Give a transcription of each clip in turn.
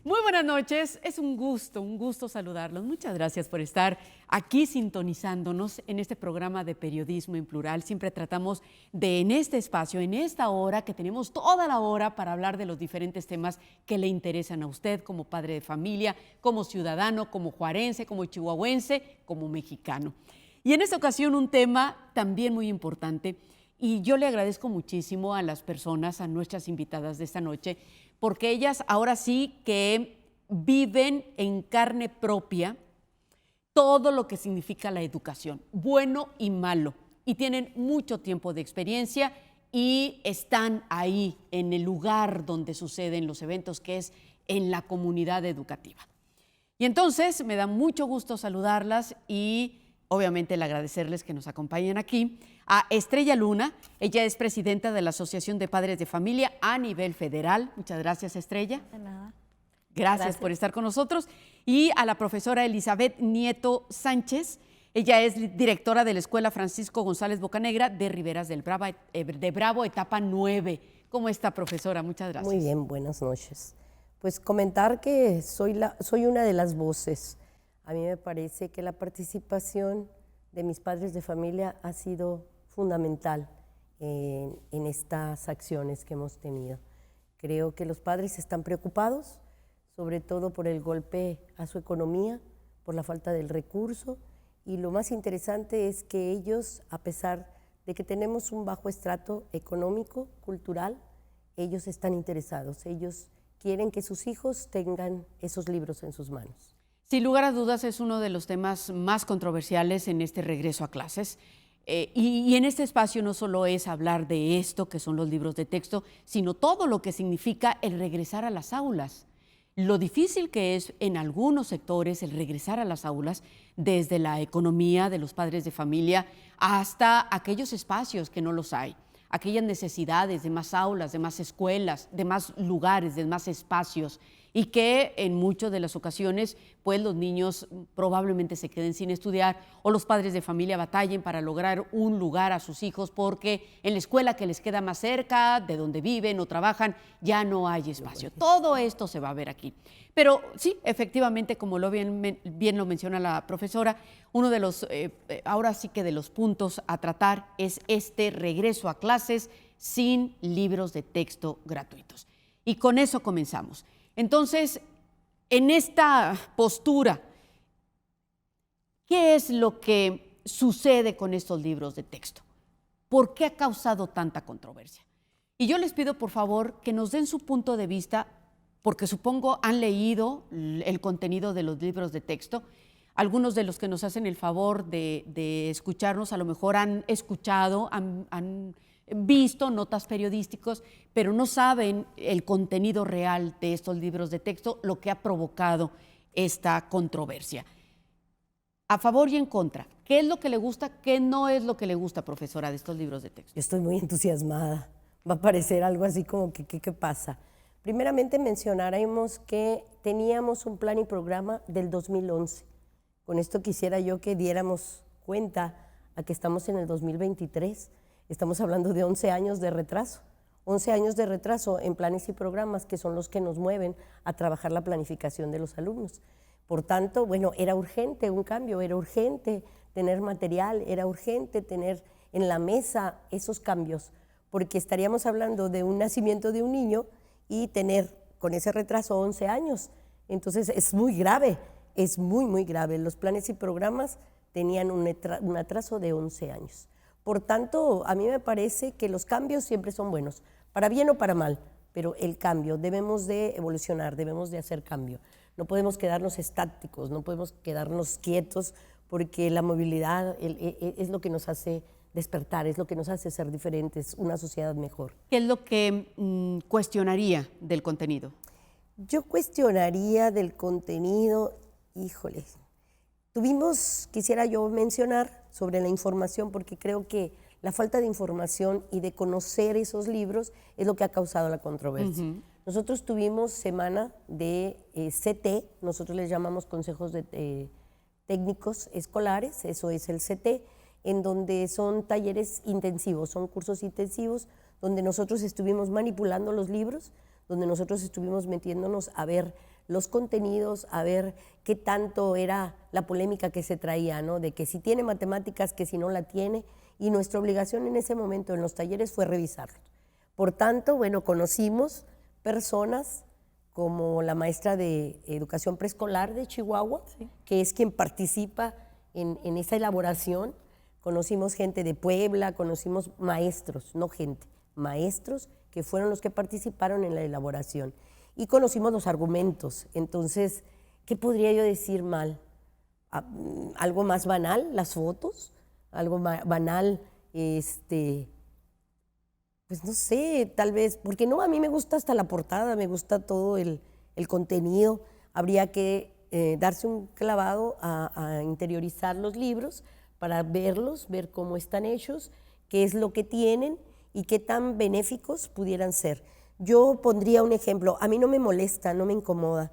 Muy buenas noches, es un gusto saludarlos. Muchas gracias por estar aquí sintonizándonos en este programa de Periodismo en Plural. Siempre tratamos de, en este espacio, en esta hora, que tenemos toda la hora para hablar de los diferentes temas que le interesan a usted como padre de familia, como ciudadano, como juarense, como chihuahuense, como mexicano. Y en esta ocasión un tema también muy importante, y yo le agradezco muchísimo a las personas, a nuestras invitadas de esta noche, porque ellas ahora sí que viven en carne propia todo lo que significa la educación, bueno y malo, y tienen mucho tiempo de experiencia y están ahí en el lugar donde suceden los eventos, que es en la comunidad educativa. Y entonces me da mucho gusto saludarlas y obviamente el agradecerles que nos acompañen aquí. A Estrella Luna, ella es presidenta de la Asociación de Padres de Familia a nivel federal. Muchas gracias, Estrella. De nada. Gracias por estar con nosotros. Y a la profesora Elizabeth Nieto Sánchez, ella es directora de la Escuela Francisco González Bocanegra de Riberas del Bravo, etapa 9. ¿Cómo está, profesora? Muchas gracias. Muy bien, buenas noches. Pues comentar que soy una de las voces. A mí me parece que la participación de mis padres de familia ha sido fundamental en estas acciones que hemos tenido. Creo que los padres están preocupados, sobre todo por el golpe a su economía, por la falta del recurso, y lo más interesante es que ellos, a pesar de que tenemos un bajo estrato económico, cultural, ellos están interesados, ellos quieren que sus hijos tengan esos libros en sus manos. Sin lugar a dudas es uno de los temas más controversiales en este regreso a clases. Y en este espacio no solo es hablar de esto, que son los libros de texto, sino todo lo que significa el regresar a las aulas. Lo difícil que es en algunos sectores el regresar a las aulas, desde la economía de los padres de familia hasta aquellos espacios que no los hay, aquellas necesidades de más aulas, de más escuelas, de más lugares, de más espacios, y que en muchas de las ocasiones pues los niños probablemente se queden sin estudiar o los padres de familia batallen para lograr un lugar a sus hijos porque en la escuela que les queda más cerca de donde viven o trabajan ya no hay espacio. Todo esto se va a ver aquí. Pero sí, efectivamente, como bien lo menciona la profesora, uno de los, ahora sí que de los puntos a tratar es este regreso a clases sin libros de texto gratuitos. Y con eso comenzamos. Entonces, en esta postura, ¿qué es lo que sucede con estos libros de texto? ¿Por qué ha causado tanta controversia? Y yo les pido, por favor, que nos den su punto de vista, porque supongo han leído el contenido de los libros de texto. Algunos de los que nos hacen el favor de escucharnos a lo mejor han escuchado, han visto notas periodísticas, pero no saben el contenido real de estos libros de texto, lo que ha provocado esta controversia. A favor y en contra, ¿qué es lo que le gusta, qué no es lo que le gusta, profesora, de estos libros de texto? Yo estoy muy entusiasmada. Va a parecer algo así como que ¿qué pasa? Primeramente mencionaremos que teníamos un plan y programa del 2011. Con esto quisiera yo que diéramos cuenta a que estamos en el 2023. Estamos hablando de 11 años de retraso. 11 años de retraso en planes y programas que son los que nos mueven a trabajar la planificación de los alumnos. Por tanto, bueno, era urgente un cambio, era urgente tener material, era urgente tener en la mesa esos cambios, porque estaríamos hablando de un nacimiento de un niño y tener con ese retraso 11 años. Entonces es muy grave, es muy grave. Los planes y programas tenían un atraso de 11 años. Por tanto, a mí me parece que los cambios siempre son buenos, para bien o para mal, pero el cambio, debemos de evolucionar, debemos de hacer cambio. No podemos quedarnos estáticos, no podemos quedarnos quietos, porque la movilidad es lo que nos hace despertar, es lo que nos hace ser diferentes, una sociedad mejor. ¿Qué es lo que cuestionaría del contenido? Yo cuestionaría del contenido, híjole, quisiera yo mencionar sobre la información, porque creo que la falta de información y de conocer esos libros es lo que ha causado la controversia. Nosotros tuvimos semana de CT, nosotros les llamamos consejos de técnicos escolares, eso es el CT, en donde son talleres intensivos, son cursos intensivos, donde nosotros estuvimos manipulando los libros, donde nosotros estuvimos metiéndonos a ver los contenidos, a ver qué tanto era la polémica que se traía, ¿no? De que si tiene matemáticas, que si no la tiene, y nuestra obligación en ese momento en los talleres fue revisarlo. Por tanto, bueno, conocimos personas como la maestra de educación preescolar de Chihuahua, sí, que es quien participa en esa elaboración. Conocimos gente de Puebla, conocimos maestros, no gente, maestros que fueron los que participaron en la elaboración. Y conocimos los argumentos. Entonces, ¿qué podría yo decir mal? ¿Algo más banal? ¿Las fotos? ¿Algo banal? Pues no sé, tal vez, porque no, a mí me gusta hasta la portada, me gusta todo el contenido. Habría que darse un clavado a interiorizar los libros para verlos, ver cómo están hechos, qué es lo que tienen y qué tan benéficos pudieran ser. Yo pondría un ejemplo, a mí no me molesta, no me incomoda,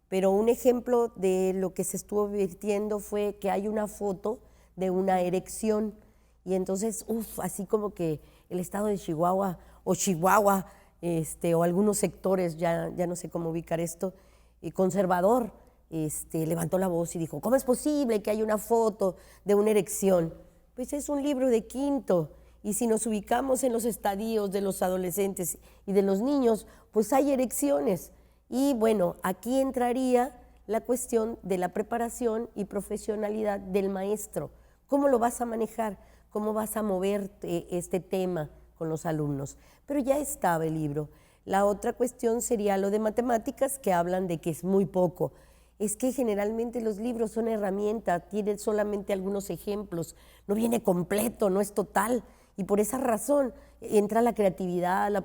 pero un ejemplo de lo que se estuvo virtiendo fue que hay una foto de una erección y entonces, así como que el estado de Chihuahua o Chihuahua o algunos sectores, ya no sé cómo ubicar esto, conservador, levantó la voz y dijo, ¿cómo es posible que haya una foto de una erección? Pues es un libro de quinto. Y si nos ubicamos en los estadios de los adolescentes y de los niños, pues hay erecciones. Y bueno, aquí entraría la cuestión de la preparación y profesionalidad del maestro. ¿Cómo lo vas a manejar? ¿Cómo vas a mover este tema con los alumnos? Pero ya estaba el libro. La otra cuestión sería lo de matemáticas, que hablan de que es muy poco. Es que generalmente los libros son herramienta, tienen solamente algunos ejemplos, no viene completo, no es total. Y por esa razón entra la creatividad, la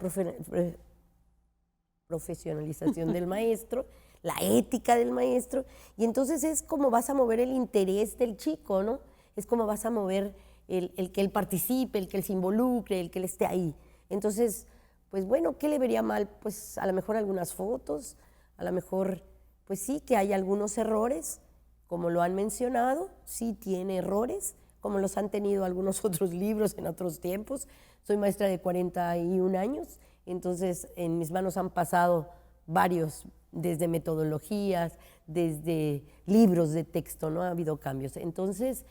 profesionalización del maestro, la ética del maestro, y entonces es como vas a mover el interés del chico, ¿no? Es como vas a mover el que él participe, el que él se involucre, el que él esté ahí. Entonces, pues bueno, ¿qué le vería mal? Pues a lo mejor algunas fotos, a lo mejor, pues sí, que hay algunos errores, como lo han mencionado, sí tiene errores, como los han tenido algunos otros libros en otros tiempos. Soy maestra de 41 años, entonces en mis manos han pasado varios, desde metodologías, desde libros de texto, ¿no? Ha habido cambios. Entonces,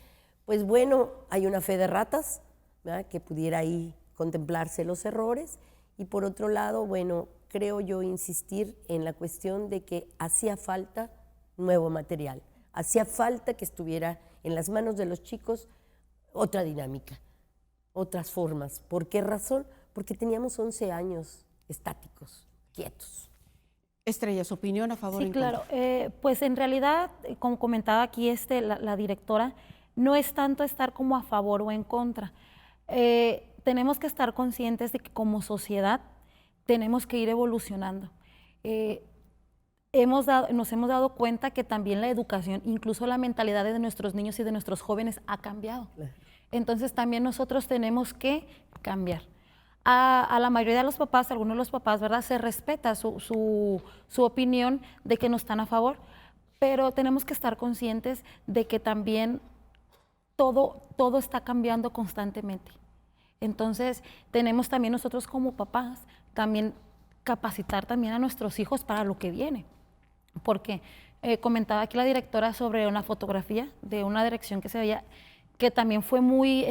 pues bueno, hay una fe de ratas, ¿verdad?, que pudiera ahí contemplarse los errores. Y por otro lado, bueno, creo yo insistir en la cuestión de que hacía falta nuevo material, hacía falta que estuviera en las manos de los chicos otra dinámica, otras formas. ¿Por qué razón? Porque teníamos 11 años estáticos, quietos. Estrella, ¿su opinión a favor o en contra? Sí, claro. Pues en realidad, como comentaba aquí la directora, no es tanto estar como a favor o en contra. Tenemos que estar conscientes de que como sociedad tenemos que ir evolucionando. Nos hemos dado cuenta que también la educación, incluso la mentalidad de nuestros niños y de nuestros jóvenes ha cambiado. Claro. Entonces también nosotros tenemos que cambiar. A la mayoría de los papás, algunos de los papás, ¿verdad?, se respeta su opinión de que no están a favor, pero tenemos que estar conscientes de que también todo está cambiando constantemente. Entonces tenemos también nosotros como papás también capacitar también a nuestros hijos para lo que viene. Porque comentaba aquí la directora sobre una fotografía de una dirección que se veía, que también fue muy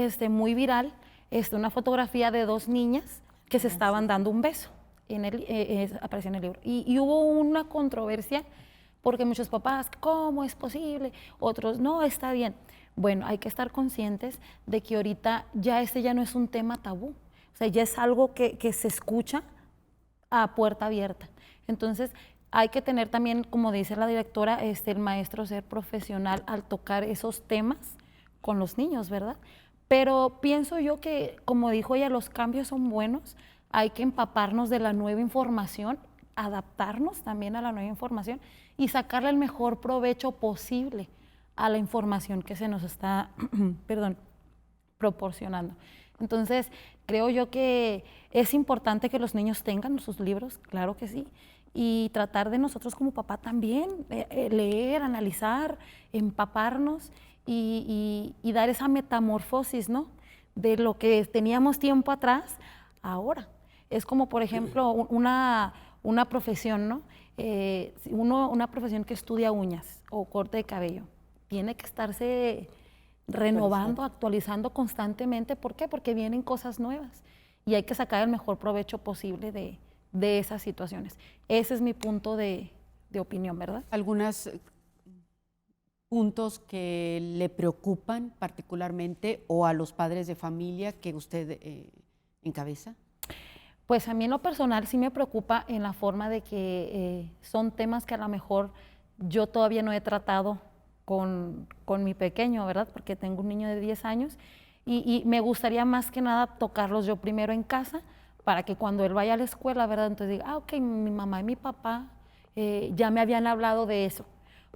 viral, una fotografía de dos niñas que se estaban dando un beso, apareció en el libro. Y hubo una controversia porque muchos papás, ¿cómo es posible? Otros, no, está bien. Bueno, hay que estar conscientes de que ahorita ya ya no es un tema tabú, o sea, ya es algo que se escucha a puerta abierta. Entonces, hay que tener también, como dice la directora, el maestro ser profesional al tocar esos temas con los niños, ¿verdad? Pero pienso yo que, como dijo ella, los cambios son buenos, hay que empaparnos de la nueva información, adaptarnos también a la nueva información y sacarle el mejor provecho posible a la información que se nos está proporcionando. Entonces, creo yo que es importante que los niños tengan sus libros, claro que sí, y tratar de nosotros como papá también, leer, analizar, empaparnos y dar esa metamorfosis, ¿no?, de lo que teníamos tiempo atrás, ahora. Es como, por ejemplo, una profesión, ¿no? si una profesión que estudia uñas o corte de cabello, tiene que estarse renovando, actualizando constantemente. ¿Por qué? Porque vienen cosas nuevas y hay que sacar el mejor provecho posible de esas situaciones. Ese es mi punto de opinión, ¿verdad? Algunos puntos que le preocupan particularmente o a los padres de familia que usted encabeza. Pues a mí en lo personal sí me preocupa en la forma de que son temas que a lo mejor yo todavía no he tratado con mi pequeño, ¿verdad? Porque tengo un niño de 10 años y me gustaría más que nada tocarlos yo primero en casa para que cuando él vaya a la escuela, ¿verdad? Entonces diga, ok, mi mamá y mi papá ya me habían hablado de eso.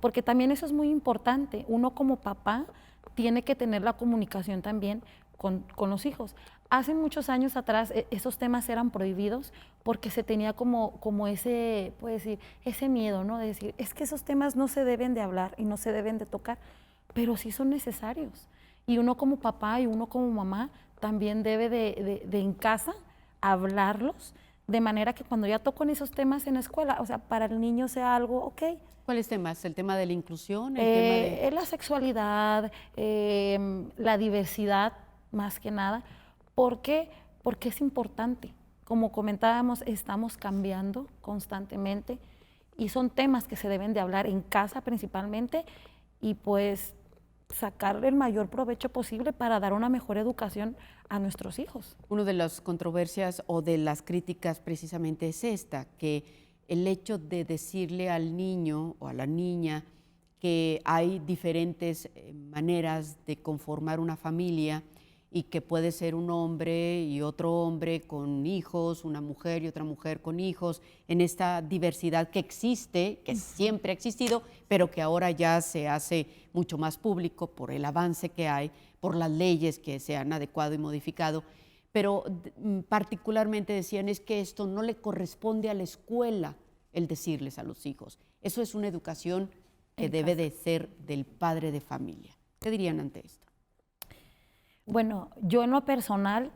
Porque también eso es muy importante. Uno como papá tiene que tener la comunicación también con los hijos. Hace muchos años atrás esos temas eran prohibidos porque se tenía como ese, puede decir, ese miedo, ¿no? De decir, es que esos temas no se deben de hablar y no se deben de tocar, pero sí son necesarios. Y uno como papá y uno como mamá también debe de en casa hablarlos de manera que cuando ya tocan esos temas en la escuela, o sea, para el niño sea algo, ok. ¿Cuáles temas? ¿El tema de la inclusión? ¿El tema de...? La sexualidad, la diversidad, más que nada. ¿Por qué? Porque es importante. Como comentábamos, estamos cambiando constantemente y son temas que se deben de hablar en casa principalmente y pues sacar el mayor provecho posible para dar una mejor educación a nuestros hijos. Una de las controversias o de las críticas precisamente es esta, que el hecho de decirle al niño o a la niña que hay diferentes maneras de conformar una familia y que puede ser un hombre y otro hombre con hijos, una mujer y otra mujer con hijos, en esta diversidad que existe, que siempre ha existido, pero que ahora ya se hace mucho más público por el avance que hay, por las leyes que se han adecuado y modificado. Pero particularmente decían es que esto no le corresponde a la escuela el decirles a los hijos. Eso es una educación que debe de ser del padre de familia. ¿Qué dirían ante esto? Bueno, yo en lo personal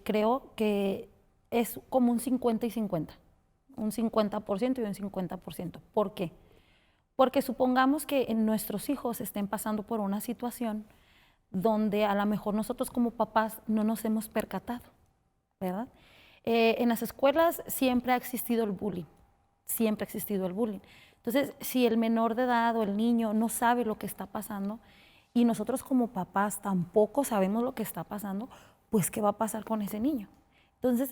creo que es como un 50 y 50, un 50% y un 50%. ¿Por qué? Porque supongamos que nuestros hijos estén pasando por una situación donde a lo mejor nosotros como papás no nos hemos percatado, ¿verdad? En las escuelas siempre ha existido el bullying, siempre ha existido el bullying. Entonces, si el menor de edad o el niño no sabe lo que está pasando y nosotros como papás tampoco sabemos lo que está pasando, pues ¿qué va a pasar con ese niño? Entonces,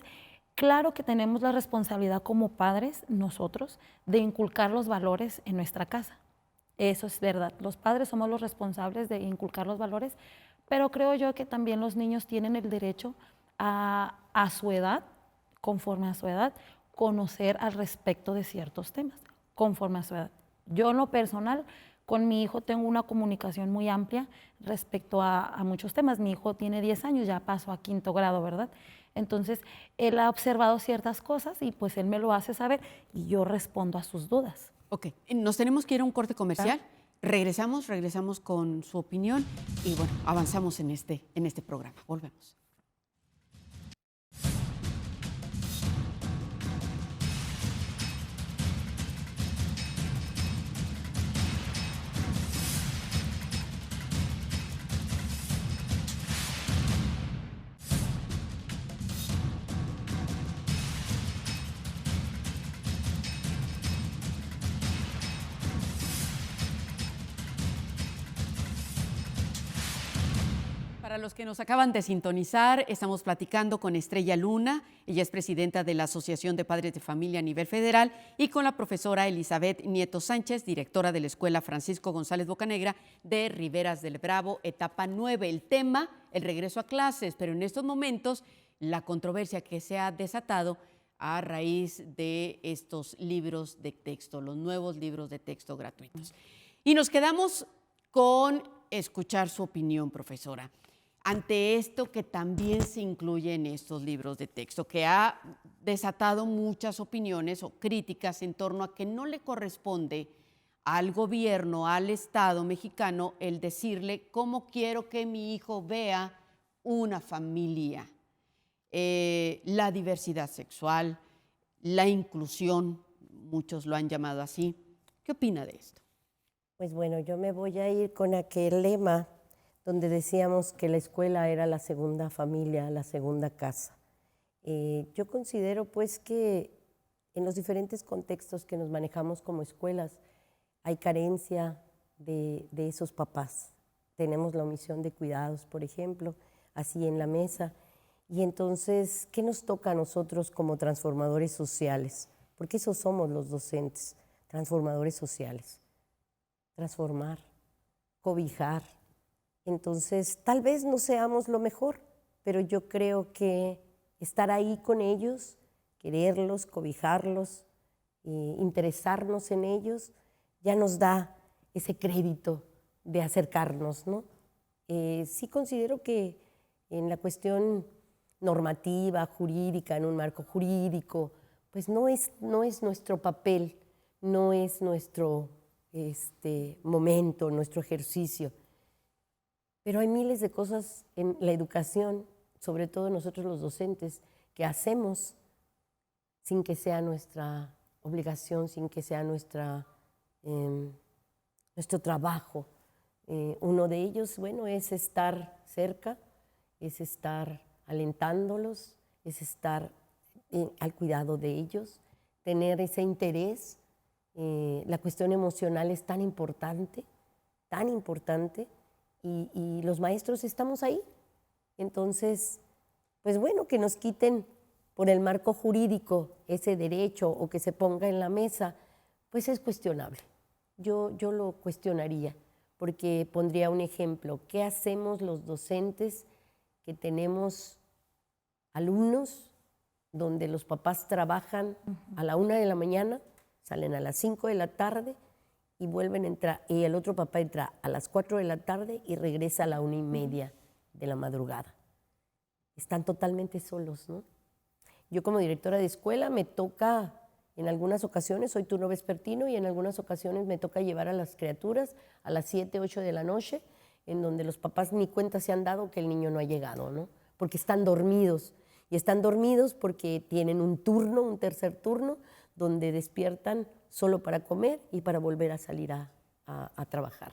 claro que tenemos la responsabilidad como padres, nosotros, de inculcar los valores en nuestra casa. Eso es verdad. Los padres somos los responsables de inculcar los valores, pero creo yo que también los niños tienen el derecho a su edad, conforme a su edad, conocer al respecto de ciertos temas, conforme a su edad. Yo en lo personal, con mi hijo tengo una comunicación muy amplia respecto a muchos temas. Mi hijo tiene 10 años, ya pasó a 5º grado, ¿verdad? Entonces, él ha observado ciertas cosas y pues él me lo hace saber y yo respondo a sus dudas. Ok, nos tenemos que ir a un corte comercial. Regresamos con su opinión y bueno, avanzamos en este programa. Volvemos. Para los que nos acaban de sintonizar, estamos platicando con Estrella Luna, ella es presidenta de la Asociación de Padres de Familia a nivel federal, y con la profesora Elizabeth Nieto Sánchez, directora de la Escuela Francisco González Bocanegra de Riberas del Bravo, etapa 9. El tema, el regreso a clases, pero en estos momentos la controversia que se ha desatado a raíz de estos libros de texto, los nuevos libros de texto gratuitos. Y nos quedamos con escuchar su opinión, profesora, ante esto que también se incluye en estos libros de texto, que ha desatado muchas opiniones o críticas en torno a que no le corresponde al gobierno, al Estado mexicano, el decirle cómo quiero que mi hijo vea una familia, la diversidad sexual, la inclusión, muchos lo han llamado así. ¿Qué opina de esto? Pues bueno, yo me voy a ir con aquel lema donde decíamos que la escuela era la segunda familia, la segunda casa. Yo considero pues que en los diferentes contextos que nos manejamos como escuelas hay carencia de esos papás. Tenemos la omisión de cuidados, por ejemplo, así en la mesa. Y entonces, ¿qué nos toca a nosotros como transformadores sociales? Porque esos somos los docentes, transformadores sociales. Transformar, cobijar. Entonces, tal vez no seamos lo mejor, pero yo creo que estar ahí con ellos, quererlos, cobijarlos, interesarnos en ellos, ya nos da ese crédito de acercarnos, ¿no? Sí considero que en la cuestión normativa, jurídica, en un marco jurídico, pues no es nuestro papel, no es nuestro momento, nuestro ejercicio. Pero hay miles de cosas en la educación, sobre todo nosotros los docentes, que hacemos sin que sea nuestra obligación, sin que sea nuestro trabajo. Uno de ellos, bueno, es estar cerca, es estar alentándolos, es estar al cuidado de ellos, tener ese interés. La cuestión emocional es tan importante, y los maestros estamos ahí. Entonces, pues bueno, que nos quiten por el marco jurídico ese derecho o que se ponga en la mesa, pues es cuestionable. Yo lo cuestionaría, porque pondría un ejemplo. ¿Qué hacemos los docentes que tenemos alumnos donde los papás trabajan a la 1 de la mañana, salen a las 5 de la tarde y vuelven a entrar, y el otro papá entra a las 4 de la tarde y regresa a la 1:30 de la madrugada? Están totalmente solos, ¿no? Yo como directora de escuela me toca, en algunas ocasiones, soy turno vespertino, y en algunas ocasiones me toca llevar a las criaturas a las 7, 8 de la noche, en donde los papás ni cuenta se han dado que el niño no ha llegado, ¿no? Porque están dormidos, y están dormidos porque tienen un turno, un tercer turno, donde despiertan solo para comer y para volver a salir a trabajar.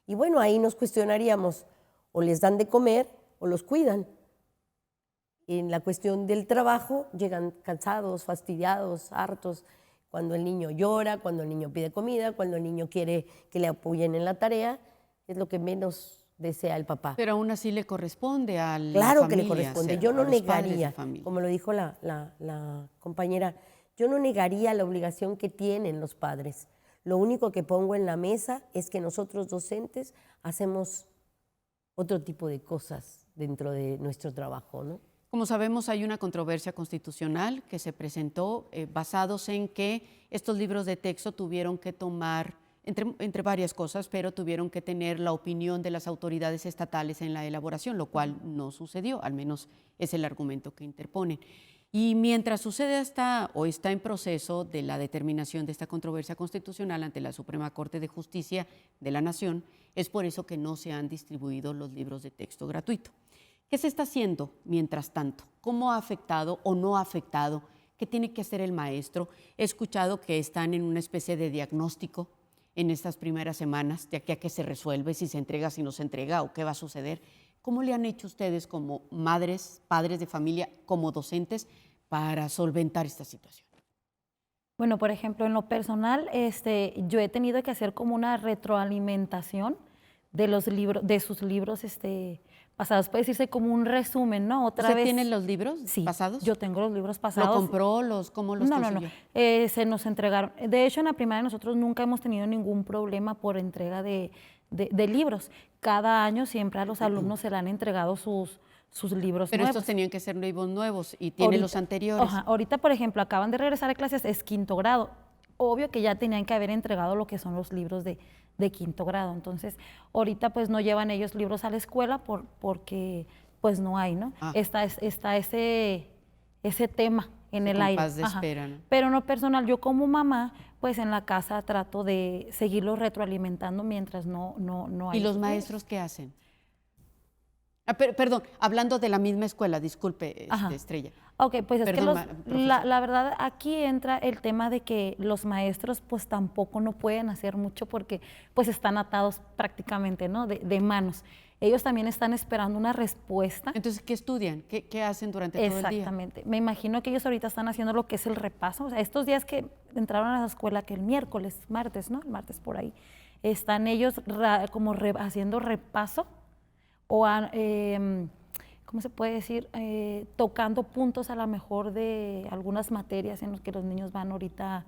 Y bueno, ahí nos cuestionaríamos, o les dan de comer o los cuidan. En la cuestión del trabajo llegan cansados, fastidiados, hartos, cuando el niño llora, cuando el niño pide comida, cuando el niño quiere que le apoyen en la tarea, es lo que menos desea el papá. Pero aún así le corresponde a la Claro familia. que le corresponde. Yo no negaría, como lo dijo la compañera, yo no negaría la obligación que tienen los padres. Lo único que pongo en la mesa es que nosotros docentes hacemos otro tipo de cosas dentro de nuestro trabajo, ¿no? Como sabemos, hay una controversia constitucional que se presentó basados en que estos libros de texto tuvieron que tomar, entre varias cosas, pero tuvieron que tener la opinión de las autoridades estatales en la elaboración, lo cual no sucedió, al menos es el argumento que interponen. Y mientras sucede está en proceso de la determinación de esta controversia constitucional ante la Suprema Corte de Justicia de la Nación, es por eso que no se han distribuido los libros de texto gratuito. ¿Qué se está haciendo mientras tanto? ¿Cómo ha afectado o no ha afectado? ¿Qué tiene que hacer el maestro? He escuchado que están en una especie de diagnóstico en estas primeras semanas, de aquí a que se resuelve, si se entrega, si no se entrega o qué va a suceder. ¿Cómo le han hecho ustedes como madres, padres de familia, como docentes, para solventar esta situación? Bueno, por ejemplo, en lo personal, yo he tenido que hacer como una retroalimentación de los libros, de sus libros pasados. Puede decirse como un resumen, ¿no? ¿Usted tiene los libros pasados? Yo tengo los libros pasados. ¿Lo compró? ¿Cómo los consiguió? No. Se nos entregaron. De hecho, en la primaria nosotros nunca hemos tenido ningún problema por entrega de libros. Cada año siempre a los alumnos se le han entregado sus libros Pero nuevos. estos tenían que ser libros nuevos y tiene los anteriores. Ahorita, por ejemplo, acaban de regresar a clases, es 5º grado. Obvio que ya tenían que haber entregado lo que son los libros de 5º grado. Entonces, ahorita pues no llevan ellos libros a la escuela porque pues no hay, ¿no? Está ese tema en el aire. Compás de espera, ¿no? Pero en lo personal, yo como mamá, pues en la casa trato de seguirlo retroalimentando mientras no hay. ¿Y los maestros qué hacen? Perdón, hablando de la misma escuela, disculpe, Ajá. Estrella. Ok, pues es Perdón, que profesora. la verdad aquí entra el tema de que los maestros pues tampoco no pueden hacer mucho porque pues están atados prácticamente, ¿no? De manos. Ellos también están esperando una respuesta. Entonces, ¿qué estudian? ¿Qué hacen durante todo el día? Exactamente. Me imagino que ellos ahorita están haciendo lo que es el repaso. O sea, estos días que entraron a la escuela, que el miércoles, martes, ¿no? El martes por ahí, están ellos haciendo repaso o ¿cómo se puede decir? Tocando puntos a lo mejor de algunas materias en las que los niños van ahorita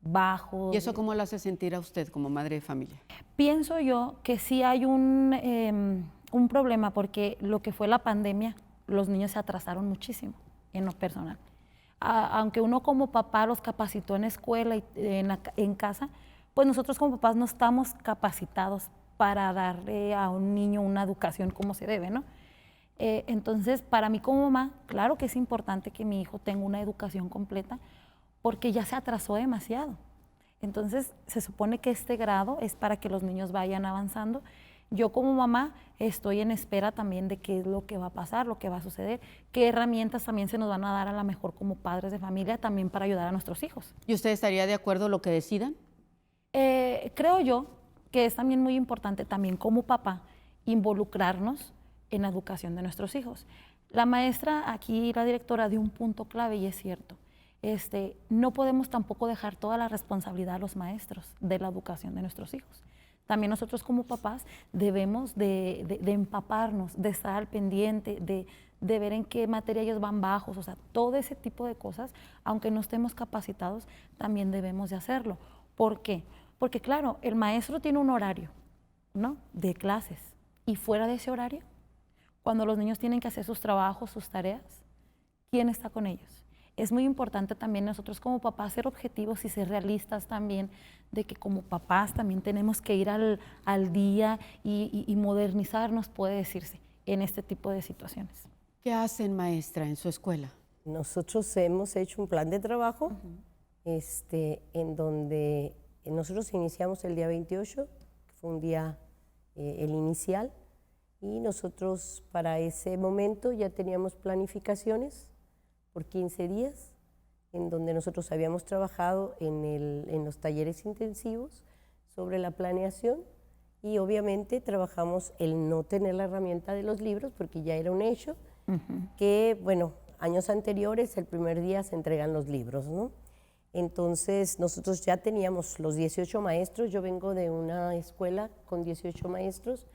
bajos. ¿Y eso cómo lo hace sentir a usted como madre de familia? Pienso yo que sí hay un problema porque lo que fue la pandemia, los niños se atrasaron muchísimo en lo personal. Aunque uno como papá los capacitó en escuela y en casa, pues nosotros como papás no estamos capacitados para darle a un niño una educación como se debe, ¿no? Entonces, para mí como mamá, claro que es importante que mi hijo tenga una educación completa porque ya se atrasó demasiado. Entonces, se supone que este grado es para que los niños vayan avanzando. Yo como mamá estoy en espera también de qué es lo que va a pasar, lo que va a suceder, qué herramientas también se nos van a dar a lo mejor como padres de familia también para ayudar a nuestros hijos. ¿Y usted estaría de acuerdo en lo que decidan? Creo yo que es también muy importante también como papá involucrarnos en la educación de nuestros hijos. La maestra aquí, la directora, dio un punto clave y es cierto. No podemos tampoco dejar toda la responsabilidad a los maestros de la educación de nuestros hijos. También nosotros como papás debemos de empaparnos, de estar al pendiente, de ver en qué materia ellos van bajos, o sea, todo ese tipo de cosas, aunque no estemos capacitados, también debemos de hacerlo. ¿Por qué? Porque claro, el maestro tiene un horario, ¿no? De clases, y fuera de ese horario, cuando los niños tienen que hacer sus trabajos, sus tareas, ¿quién está con ellos? Es muy importante también nosotros como papás ser objetivos y ser realistas también, de que como papás también tenemos que ir al día y modernizarnos, puede decirse, en este tipo de situaciones. ¿Qué hacen, maestra, en su escuela? Nosotros hemos hecho un plan de trabajo en donde nosotros iniciamos el día 28, que fue un día el inicial, y nosotros para ese momento ya teníamos planificaciones por 15 días, en donde nosotros habíamos trabajado en los talleres intensivos sobre la planeación y obviamente trabajamos el no tener la herramienta de los libros porque ya era un hecho que, bueno, años anteriores el primer día se entregan los libros, ¿no? Entonces nosotros ya teníamos los 18 maestros, yo vengo de una escuela con 18 maestros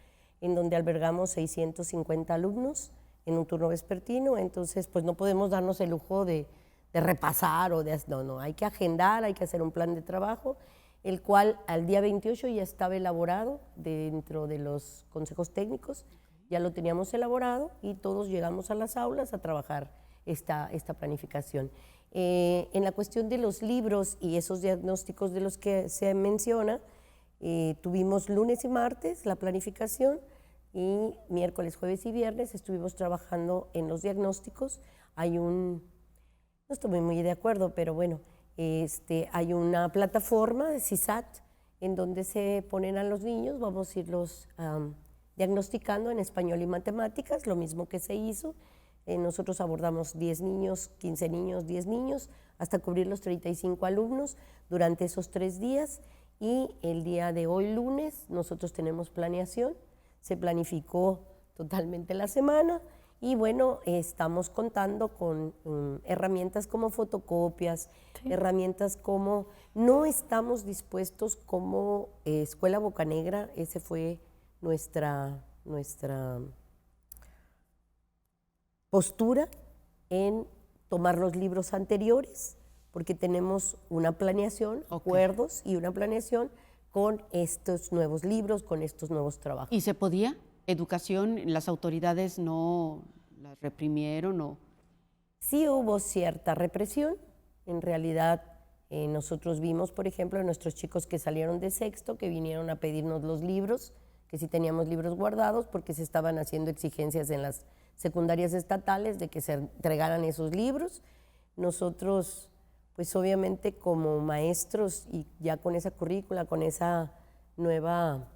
en donde albergamos 650 alumnos en un turno vespertino, entonces pues no podemos darnos el lujo de repasar o de... No, hay que agendar, hay que hacer un plan de trabajo, el cual al día 28 ya estaba elaborado dentro de los consejos técnicos, ya lo teníamos elaborado y todos llegamos a las aulas a trabajar esta planificación. En la cuestión de los libros y esos diagnósticos de los que se menciona, tuvimos lunes y martes la planificación, y miércoles, jueves y viernes estuvimos trabajando en los diagnósticos. No estoy muy de acuerdo, pero bueno, hay una plataforma de CISAT en donde se ponen a los niños, vamos a irlos diagnosticando en español y matemáticas, lo mismo que se hizo. Nosotros abordamos 10 niños, 15 niños, 10 niños, hasta cubrir los 35 alumnos durante esos 3 días. Y el día de hoy, lunes, nosotros tenemos planeación. Se planificó totalmente la semana y bueno, estamos contando con herramientas como fotocopias, herramientas como... No estamos dispuestos como Escuela Bocanegra, ese fue nuestra postura en tomar los libros anteriores, porque tenemos una planeación, acuerdos y una planeación con estos nuevos libros, con estos nuevos trabajos. ¿Y se podía? ¿Educación, las autoridades no las reprimieron o...? Sí hubo cierta represión. En realidad, nosotros vimos, por ejemplo, nuestros chicos que salieron de sexto, que vinieron a pedirnos los libros, que sí teníamos libros guardados, porque se estaban haciendo exigencias en las secundarias estatales de que se entregaran esos libros. Nosotros... pues obviamente como maestros y ya con esa currícula, con esta nueva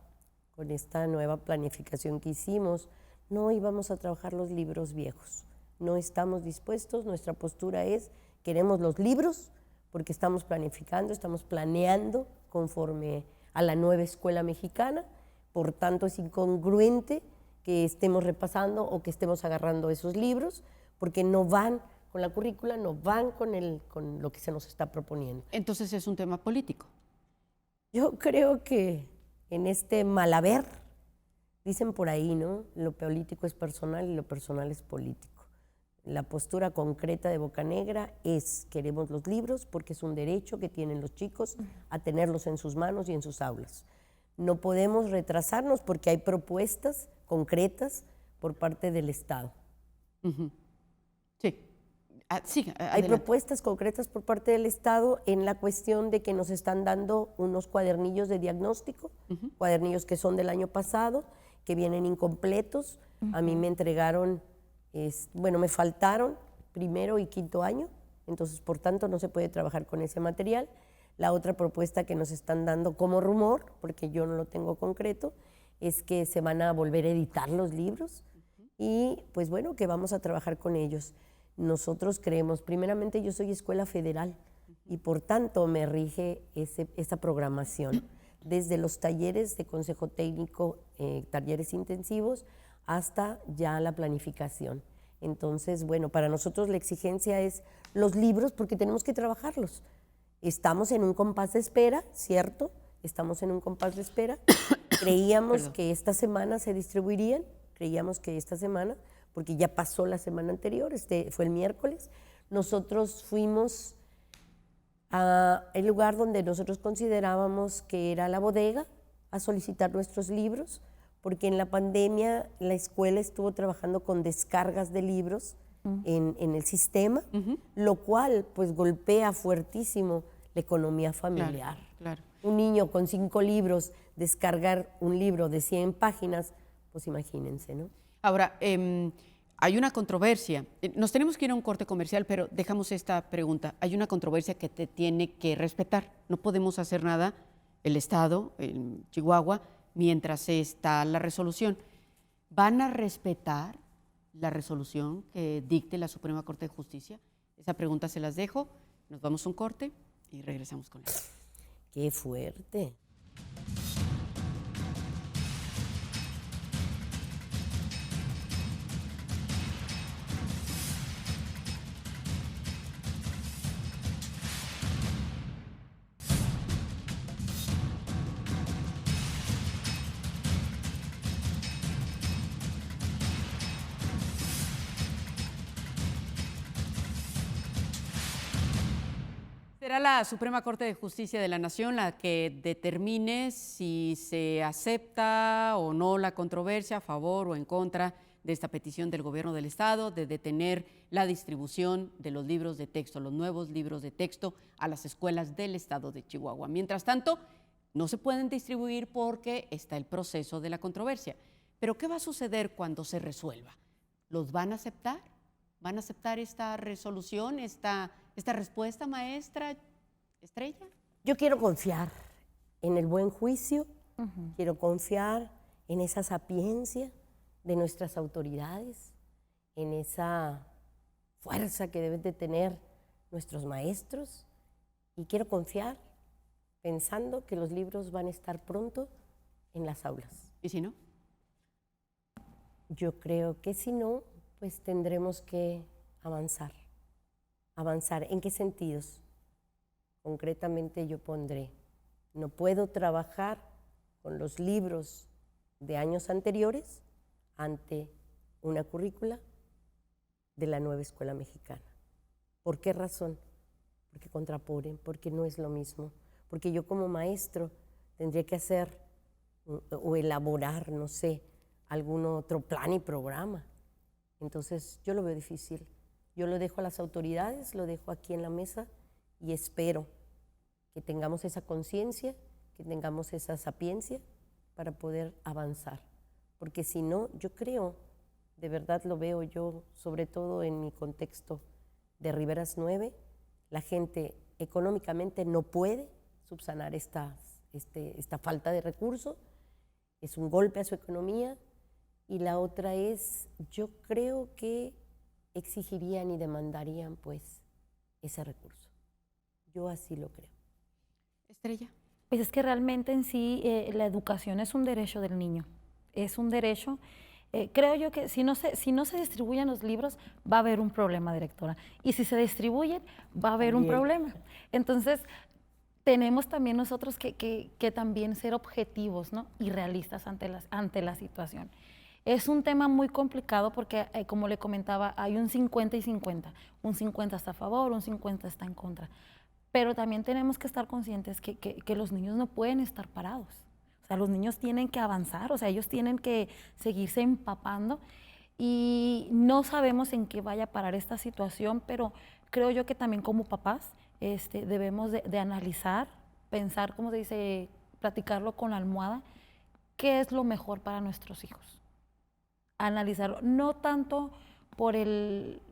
planificación que hicimos, no íbamos a trabajar los libros viejos. No estamos dispuestos, nuestra postura es, queremos los libros porque estamos planificando, estamos planeando conforme a la nueva escuela mexicana, por tanto es incongruente que estemos repasando o que estemos agarrando esos libros porque no van con la currícula, no van con lo que se nos está proponiendo. Entonces es un tema político. Yo creo que en este mal haber, dicen por ahí, ¿no? Lo político es personal y lo personal es político. La postura concreta de Bocanegra es, queremos los libros porque es un derecho que tienen los chicos a tenerlos en sus manos y en sus aulas. No podemos retrasarnos porque hay propuestas concretas por parte del Estado. Uh-huh. Sí. Sí, hay propuestas concretas por parte del Estado en la cuestión de que nos están dando unos cuadernillos de diagnóstico, cuadernillos que son del año pasado, que vienen incompletos. A mí me entregaron, me faltaron primero y quinto año, entonces por tanto no se puede trabajar con ese material. La otra propuesta que nos están dando como rumor, porque yo no lo tengo concreto, es que se van a volver a editar los libros y pues bueno, que vamos a trabajar con ellos. Nosotros creemos, primeramente yo soy escuela federal y por tanto me rige esa programación, desde los talleres de consejo técnico, talleres intensivos, hasta ya la planificación. Entonces, bueno, para nosotros la exigencia es los libros porque tenemos que trabajarlos. Estamos en un compás de espera, ¿cierto? Estamos en un compás de espera. Creíamos que esta semana se distribuirían, porque ya pasó la semana anterior, fue el miércoles. Nosotros fuimos al lugar donde nosotros considerábamos que era la bodega a solicitar nuestros libros, porque en la pandemia la escuela estuvo trabajando con descargas de libros en el sistema, lo cual pues golpea fuertísimo la economía familiar. Claro. Un niño con 5 libros, descargar un libro de 100 páginas, pues imagínense, ¿no? Ahora, hay una controversia. Nos tenemos que ir a un corte comercial, pero dejamos esta pregunta. Hay una controversia que te tiene que respetar. No podemos hacer nada, el Estado, en Chihuahua, mientras está la resolución. ¿Van a respetar la resolución que dicte la Suprema Corte de Justicia? Esa pregunta se las dejo. Nos vamos a un corte y regresamos con él. ¡Qué fuerte! Será la Suprema Corte de Justicia de la Nación la que determine si se acepta o no la controversia a favor o en contra de esta petición del Gobierno del Estado de detener la distribución de los libros de texto, los nuevos libros de texto a las escuelas del Estado de Chihuahua. Mientras tanto, no se pueden distribuir porque está el proceso de la controversia. Pero ¿qué va a suceder cuando se resuelva? ¿Los van a aceptar? ¿Van a aceptar esta resolución, esta respuesta, maestra Estrella? Yo quiero confiar en el buen juicio, quiero confiar en esa sapiencia de nuestras autoridades, en esa fuerza que deben de tener nuestros maestros, y quiero confiar pensando que los libros van a estar pronto en las aulas. ¿Y si no? Yo creo que si no, pues tendremos que avanzar. ¿Avanzar en qué sentidos? Concretamente yo pondré, no puedo trabajar con los libros de años anteriores ante una currícula de la nueva escuela mexicana. ¿Por qué razón? Porque contraponen, porque no es lo mismo, porque yo como maestro tendría que hacer o elaborar, no sé, algún otro plan y programa. Entonces yo lo veo difícil. Yo lo dejo a las autoridades, lo dejo aquí en la mesa y espero que tengamos esa conciencia, que tengamos esa sapiencia para poder avanzar. Porque si no, yo creo, de verdad lo veo yo, sobre todo en mi contexto de Riberas 9, la gente económicamente no puede subsanar esta falta de recursos, es un golpe a su economía y la otra es, yo creo que exigirían y demandarían pues ese recurso. Yo así lo creo. Estrella. Pues es que realmente en sí la educación es un derecho del niño, es un derecho. Creo yo que si no se distribuyen los libros, va a haber un problema, directora. Y si se distribuyen, va a haber un problema. Entonces, tenemos también nosotros que también ser objetivos, ¿no? Y realistas ante la situación. Es un tema muy complicado porque, como le comentaba, hay un 50 y 50. Un 50 está a favor, un 50 está en contra. Pero también tenemos que estar conscientes que los niños no pueden estar parados. O sea, los niños tienen que avanzar, o sea, ellos tienen que seguirse empapando y no sabemos en qué vaya a parar esta situación, pero creo yo que también como papás debemos de analizar, pensar, ¿cómo se dice?, platicarlo con la almohada, qué es lo mejor para nuestros hijos. Analizarlo, no tanto por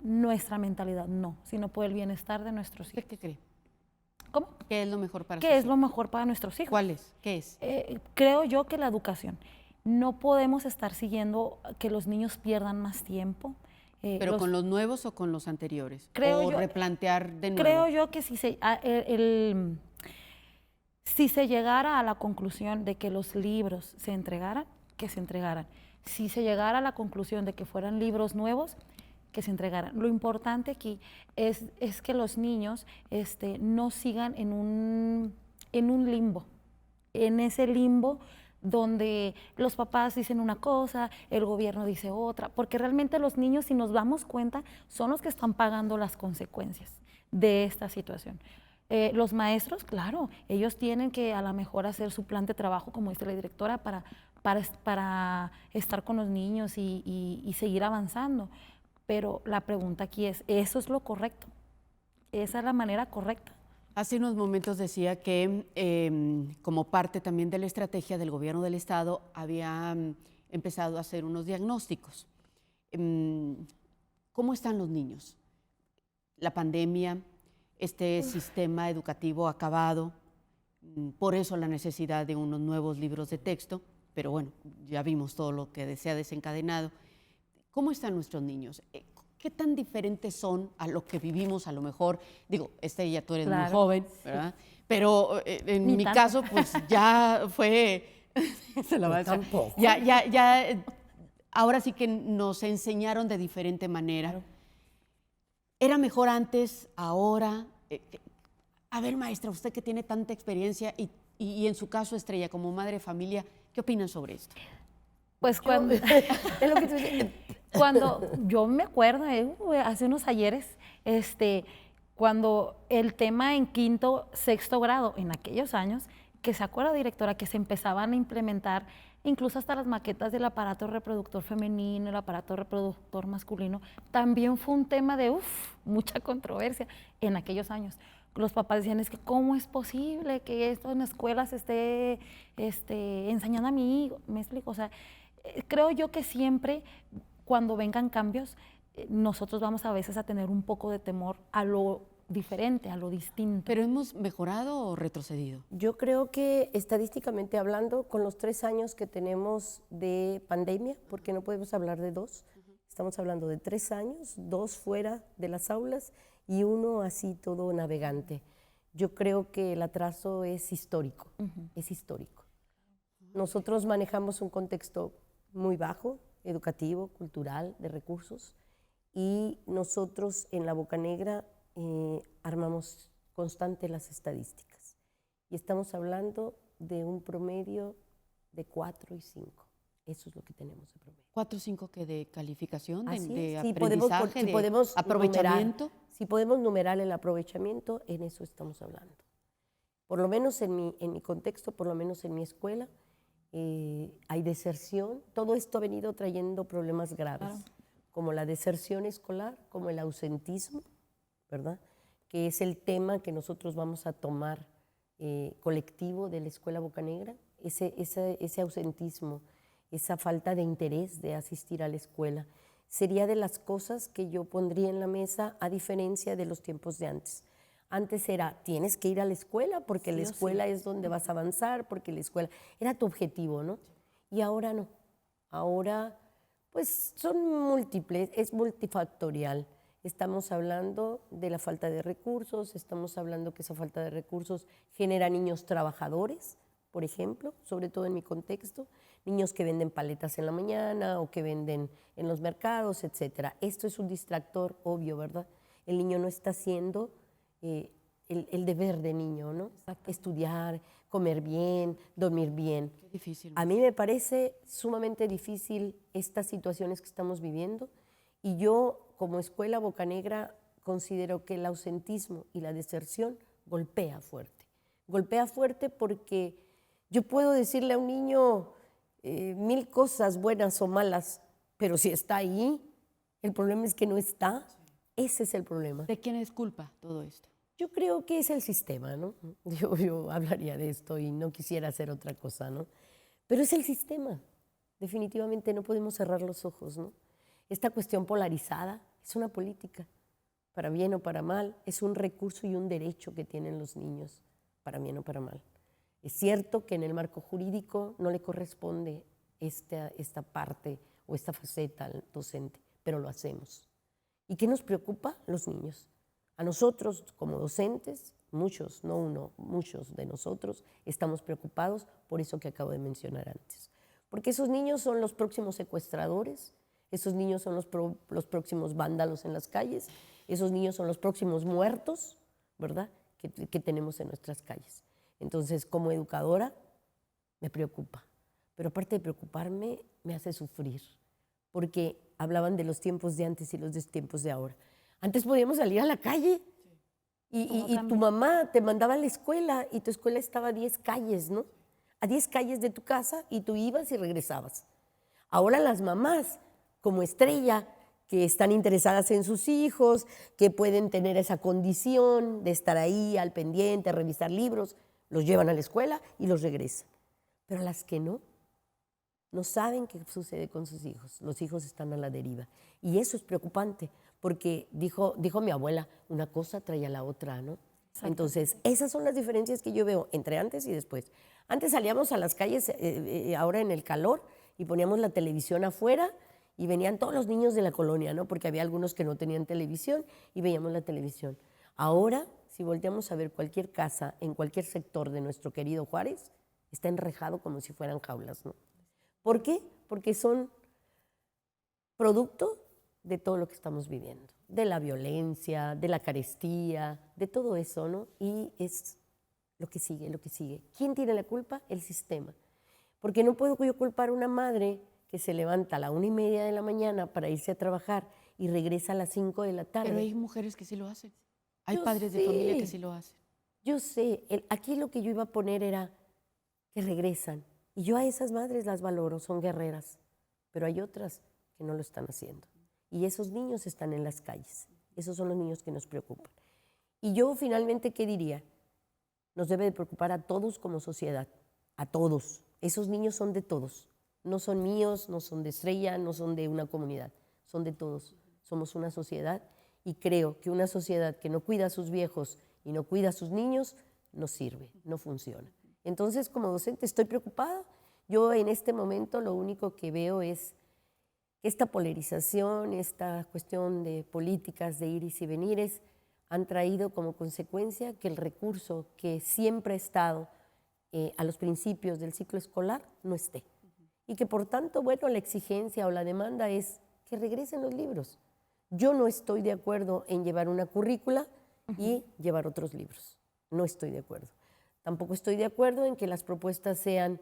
nuestra mentalidad, no, sino por el bienestar de nuestros hijos. ¿Qué cree? ¿Cómo? ¿Qué es lo mejor para sus ¿Qué es hijos? lo mejor para nuestros hijos? ¿Cuál es? ¿Qué es? Creo yo que la educación. No podemos estar siguiendo que los niños pierdan más tiempo. ¿Pero con los nuevos o con los anteriores? Creo ¿O yo, replantear de nuevo? creo yo que si se llegara a la conclusión de que los libros se entregaran, que se entregaran. Si se llegara a la conclusión de que fueran libros nuevos, que se entregaran. Lo importante aquí es que los niños no sigan en un limbo, en ese limbo donde los papás dicen una cosa, el gobierno dice otra, porque realmente los niños, si nos damos cuenta, son los que están pagando las consecuencias de esta situación. Los maestros, claro, ellos tienen que a lo mejor hacer su plan de trabajo, como dice la directora, para estar con los niños y seguir avanzando. Pero la pregunta aquí es, ¿eso es lo correcto? ¿Esa es la manera correcta? Hace unos momentos decía que como parte también de la estrategia del gobierno del estado había empezado a hacer unos diagnósticos. ¿Cómo están los niños? La pandemia, este sistema educativo acabado, por eso la necesidad de unos nuevos libros de texto, pero bueno, ya vimos todo lo que se ha desencadenado. ¿Cómo están nuestros niños? ¿Qué tan diferentes son a lo que vivimos a lo mejor? Digo, ya tú eres muy joven, ¿verdad? Pero en mi caso, pues ya fue... se la va a decir. Tampoco. Ya, ahora sí que nos enseñaron de diferente manera. Claro. ¿Era mejor antes, ahora? A ver, maestra, usted que tiene tanta experiencia y en su caso, Estrella, como madre de familia, ¿qué opinan sobre esto? Pues cuando... Cuando yo me acuerdo, hace unos ayeres, cuando el tema en quinto, sexto grado, en aquellos años, que se acuerda, directora, que se empezaban a implementar incluso hasta las maquetas del aparato reproductor femenino, el aparato reproductor masculino, también fue un tema de mucha controversia en aquellos años. Los papás decían, es que ¿cómo es posible que esto en las escuelas esté enseñando a mi hijo? ¿Me explico? O sea, creo yo que siempre cuando vengan cambios, nosotros vamos a veces a tener un poco de temor a lo diferente, a lo distinto. ¿Pero hemos mejorado o retrocedido? Yo creo que estadísticamente hablando, con los 3 años que tenemos de pandemia, porque no podemos hablar de 2, estamos hablando de 3 años, 2 fuera de las aulas y 1 así todo navegante. Yo creo que el atraso es histórico, es histórico. Nosotros manejamos un contexto muy bajo, educativo, cultural, de recursos, y nosotros en la Bocanegra armamos constante las estadísticas. Y estamos hablando de un promedio de 4 y 5. Eso es lo que tenemos de promedio. 4 o 5 que de calificación, de sí, aprendizaje, podemos aprovechamiento. Si podemos numerar el aprovechamiento, en eso estamos hablando. Por lo menos en mi contexto, por lo menos en mi escuela, hay deserción. Todo esto ha venido trayendo problemas graves, como la deserción escolar, como el ausentismo, ¿verdad? Que es el tema que nosotros vamos a tomar colectivo de la Escuela Bocanegra, ese ausentismo, esa falta de interés de asistir a la escuela. Sería de las cosas que yo pondría en la mesa a diferencia de los tiempos de antes. Antes era, tienes que ir a la escuela porque la escuela es donde vas a avanzar, porque la escuela era tu objetivo, ¿no? Y ahora no. Ahora Pues son múltiples, es multifactorial. Estamos hablando de la falta de recursos, estamos hablando que esa falta de recursos genera niños trabajadores, por ejemplo, sobre todo en mi contexto, niños que venden paletas en la mañana o que venden en los mercados, etcétera. Esto es un distractor obvio, ¿verdad? El niño no está haciendo el deber de niño, ¿no? Exacto. Estudiar, comer bien, dormir bien. Qué difícil. A mí me parece sumamente difícil estas situaciones que estamos viviendo y yo, como Escuela Bocanegra, considero que el ausentismo y la deserción golpea fuerte. Golpea fuerte porque yo puedo decirle a un niño 1000 cosas buenas o malas, pero si está ahí, el problema es que no está. Ese es el problema. ¿De quién es culpa todo esto? Yo creo que es el sistema, ¿no? Yo hablaría de esto y no quisiera hacer otra cosa, ¿no? Pero es el sistema. Definitivamente no podemos cerrar los ojos, ¿no? Esta cuestión polarizada es una política, para bien o para mal, es un recurso y un derecho que tienen los niños, para bien o para mal. Es cierto que en el marco jurídico no le corresponde esta parte o esta faceta al docente, pero lo hacemos. ¿Y qué nos preocupa? Los niños. A nosotros como docentes, muchos, no uno, muchos de nosotros estamos preocupados por eso que acabo de mencionar antes. Porque esos niños son los próximos secuestradores, esos niños son los próximos vándalos en las calles, esos niños son los próximos muertos, ¿verdad?, que tenemos en nuestras calles. Entonces, como educadora, me preocupa. Pero aparte de preocuparme, me hace sufrir. Porque hablaban de los tiempos de antes y los tiempos de ahora. Antes podíamos salir a la calle y tu mamá te mandaba a la escuela y tu escuela estaba a 10 calles, ¿no? A 10 calles de tu casa y tú ibas y regresabas. Ahora las mamás, como Estrella, que están interesadas en sus hijos, que pueden tener esa condición de estar ahí al pendiente, revisar libros, los llevan a la escuela y los regresan. Pero las que no saben qué sucede con sus hijos. Los hijos están a la deriva. Y eso es preocupante, porque dijo mi abuela, una cosa trae a la otra, ¿no? Entonces, esas son las diferencias que yo veo entre antes y después. Antes salíamos a las calles, ahora en el calor, y poníamos la televisión afuera, y venían todos los niños de la colonia, ¿no? Porque había algunos que no tenían televisión, y veíamos la televisión. Ahora, si volteamos a ver cualquier casa, en cualquier sector de nuestro querido Juárez, está enrejado como si fueran jaulas, ¿no? ¿Por qué? Porque son producto de todo lo que estamos viviendo, de la violencia, de la carestía, de todo eso, ¿no? Y es lo que sigue, lo que sigue. ¿Quién tiene la culpa? El sistema. Porque no puedo yo culpar a una madre que se levanta a la 1:30 de la mañana para irse a trabajar y regresa a las 5 de la tarde. Pero hay mujeres que sí lo hacen. Hay Yo padres de sé. familia que sí lo hacen. Yo sé, aquí lo que yo iba a poner era que regresan. Y yo a esas madres las valoro, son guerreras, pero hay otras que no lo están haciendo. Y esos niños están en las calles. Esos son los niños que nos preocupan. Y yo finalmente, ¿qué diría? Nos debe de preocupar a todos como sociedad, a todos. Esos niños son de todos. No son míos, no son de Estrella, no son de una comunidad, son de todos. Somos una sociedad y creo que una sociedad que no cuida a sus viejos y no cuida a sus niños no sirve, no funciona. Entonces, como docente estoy preocupada. Yo en este momento lo único que veo es que esta polarización, esta cuestión de políticas de ires y venires han traído como consecuencia que el recurso que siempre ha estado a los principios del ciclo escolar no esté. Y que por tanto, bueno, la exigencia o la demanda es que regresen los libros. Yo no estoy de acuerdo en llevar una currícula y llevar otros libros. No estoy de acuerdo. Tampoco estoy de acuerdo en que las propuestas sean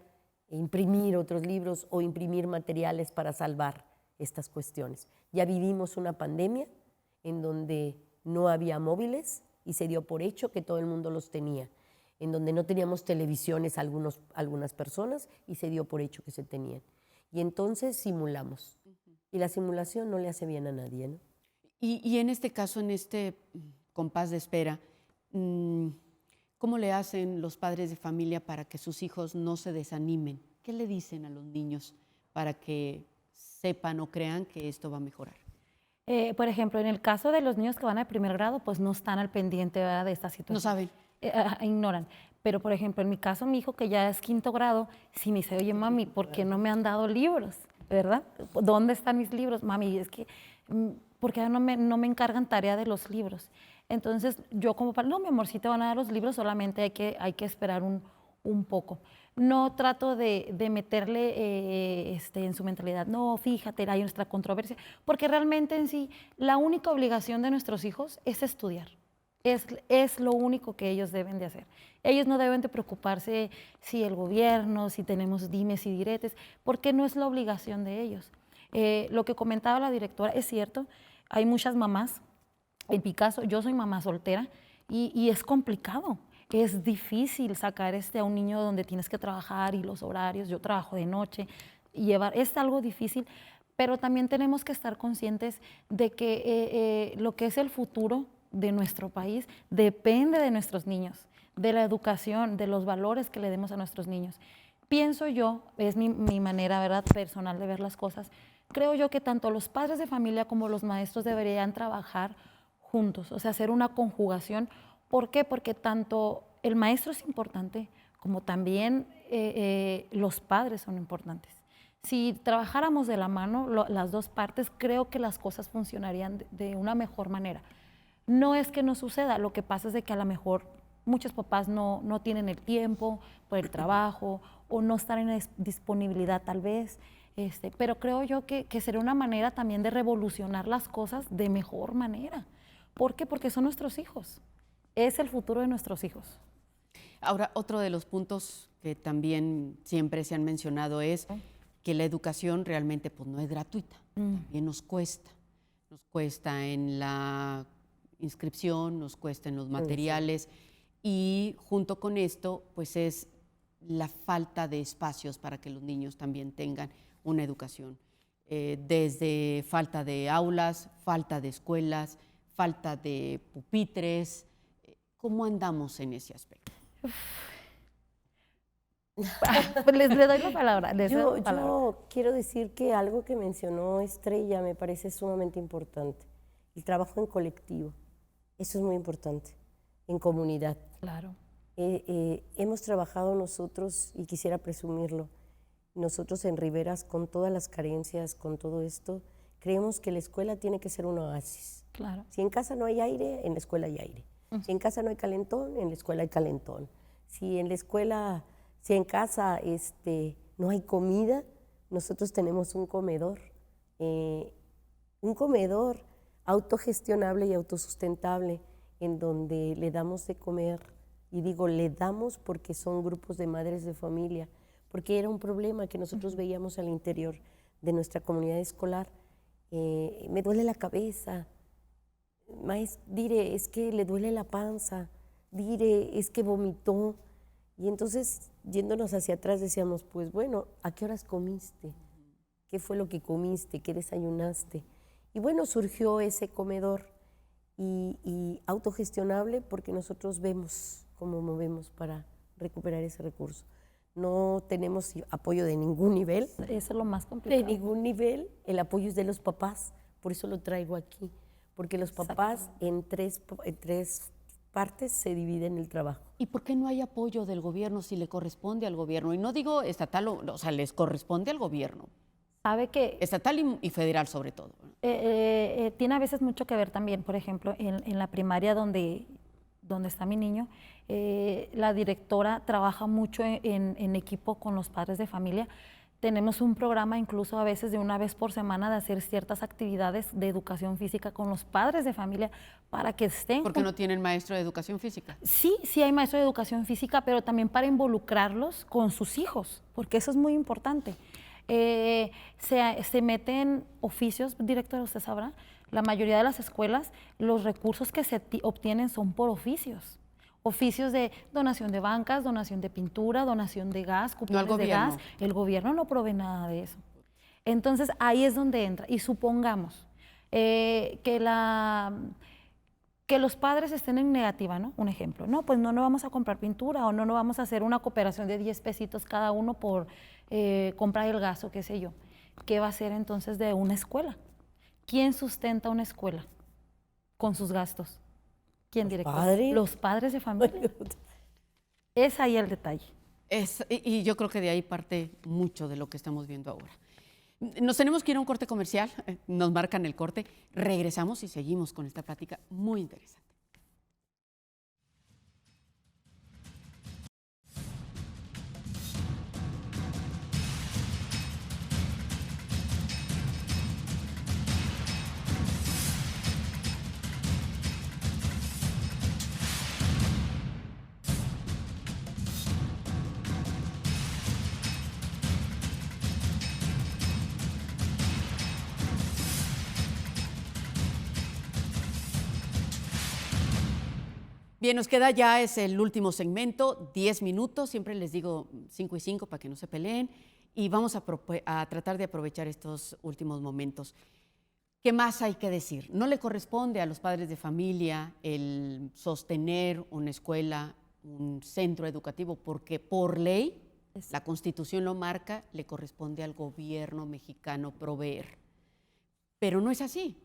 imprimir otros libros o imprimir materiales para salvar estas cuestiones. Ya vivimos una pandemia en donde no había móviles y se dio por hecho que todo el mundo los tenía, en donde no teníamos televisiones algunas personas y se dio por hecho que se tenían. Y entonces simulamos. Y la simulación no le hace bien a nadie, ¿no? Y en este caso, en este compás de espera, ¿cómo le hacen los padres de familia para que sus hijos no se desanimen? ¿Qué le dicen a los niños para que sepan o crean que esto va a mejorar? Por ejemplo, en el caso de los niños que van al primer grado, pues no están al pendiente, ¿verdad?, de esta situación. No saben. Ignoran. Pero, por ejemplo, en mi caso, mi hijo que ya es 5º grado, sí me dice, oye, mami, ¿por qué no me han dado libros? ¿verdad? ¿Dónde están mis libros? Mami, es que, ¿por qué no me encargan tarea de los libros? Entonces, yo como padre, no, mi amor, sí te van a dar los libros, solamente hay que esperar un poco. No trato de meterle en su mentalidad, no, fíjate, hay nuestra controversia, porque realmente en sí, la única obligación de nuestros hijos es estudiar. Es lo único que ellos deben de hacer. Ellos no deben de preocuparse si el gobierno, si tenemos dimes y diretes, porque no es la obligación de ellos. Lo que comentaba la directora es cierto, hay muchas mamás, en mi caso yo soy mamá soltera y es complicado, es difícil sacar a un niño donde tienes que trabajar y los horarios, yo trabajo de noche, es algo difícil, pero también tenemos que estar conscientes de que lo que es el futuro de nuestro país depende de nuestros niños, de la educación, de los valores que le demos a nuestros niños. Pienso yo, es mi manera, ¿verdad?, personal de ver las cosas, creo yo que tanto los padres de familia como los maestros deberían trabajar juntos, o sea, hacer una conjugación. ¿Por qué? Porque tanto el maestro es importante como también los padres son importantes. Si trabajáramos de la mano, las dos partes, creo que las cosas funcionarían de una mejor manera. No es que no suceda, lo que pasa es de que a lo mejor muchos papás no tienen el tiempo por el trabajo o no están en disponibilidad tal vez, pero creo yo que sería una manera también de revolucionar las cosas de mejor manera. ¿Por qué? Porque son nuestros hijos, es el futuro de nuestros hijos. Ahora, otro de los puntos que también siempre se han mencionado es que la educación realmente pues, no es gratuita, también nos cuesta en la inscripción, nos cuesta en los materiales y junto con esto pues es la falta de espacios para que los niños también tengan una educación, desde falta de aulas, falta de escuelas, falta de pupitres. ¿Cómo andamos en ese aspecto? Les doy la palabra. Yo quiero decir que algo que mencionó Estrella me parece sumamente importante, el trabajo en colectivo. Eso es muy importante, en comunidad. Claro. Hemos trabajado nosotros, y quisiera presumirlo, nosotros en Riberas, con todas las carencias, con todo esto, creemos que la escuela tiene que ser un oasis. Claro. Si en casa no hay aire, en la escuela hay aire. Si en casa no hay calentón, en la escuela hay calentón. Si en casa no hay comida, nosotros tenemos un comedor autogestionable y autosustentable, en donde le damos de comer, y digo le damos porque son grupos de madres de familia, porque era un problema que nosotros veíamos al interior de nuestra comunidad escolar. Me duele la cabeza, dire, es que le duele la panza, dire, es que vomitó, y entonces yéndonos hacia atrás decíamos, pues bueno, ¿a qué horas comiste? ¿Qué fue lo que comiste? ¿Qué desayunaste? Y bueno, surgió ese comedor y autogestionable porque nosotros vemos cómo movemos para recuperar ese recurso. No tenemos apoyo de ningún nivel. Eso es lo más complicado. De ningún nivel. El apoyo es de los papás, por eso lo traigo aquí. Porque los papás en tres partes se dividen el trabajo. ¿Y por qué no hay apoyo del gobierno si le corresponde al gobierno? Y no digo estatal, o sea, les corresponde al gobierno. Sabe que estatal y federal sobre todo. Tiene a veces mucho que ver también, por ejemplo, en la primaria donde está mi niño, la directora trabaja mucho en equipo con los padres de familia. Tenemos un programa incluso a veces de una vez por semana de hacer ciertas actividades de educación física con los padres de familia para que estén. ¿Por qué no tienen maestro de educación física? Sí, sí hay maestro de educación física, pero también para involucrarlos con sus hijos, porque eso es muy importante. Se meten oficios, directora, usted sabrá, la mayoría de las escuelas, los recursos que se obtienen son por oficios. Oficios de donación de bancas, donación de pintura, donación de gas, cupones de gas. El gobierno no provee nada de eso. Entonces, ahí es donde entra. Y supongamos que los padres estén en negativa, ¿no? Un ejemplo. No, pues no vamos a comprar pintura o no vamos a hacer una cooperación de 10 pesitos cada uno por comprar el gas o qué sé yo. ¿Qué va a hacer entonces de una escuela? ¿Quién sustenta una escuela con sus gastos? ¿Quién, director? Los padres de familia. Es ahí el detalle. Y yo creo que de ahí parte mucho de lo que estamos viendo ahora. Nos tenemos que ir a un corte comercial, nos marcan el corte, regresamos y seguimos con esta plática muy interesante. Bien, nos queda ya, es el último segmento, 10 minutos, siempre les digo 5 y 5 para que no se peleen, y vamos a tratar de aprovechar estos últimos momentos. ¿Qué más hay que decir? No le corresponde a los padres de familia el sostener una escuela, un centro educativo, porque por ley, la Constitución lo marca, le corresponde al gobierno mexicano proveer. Pero no es así.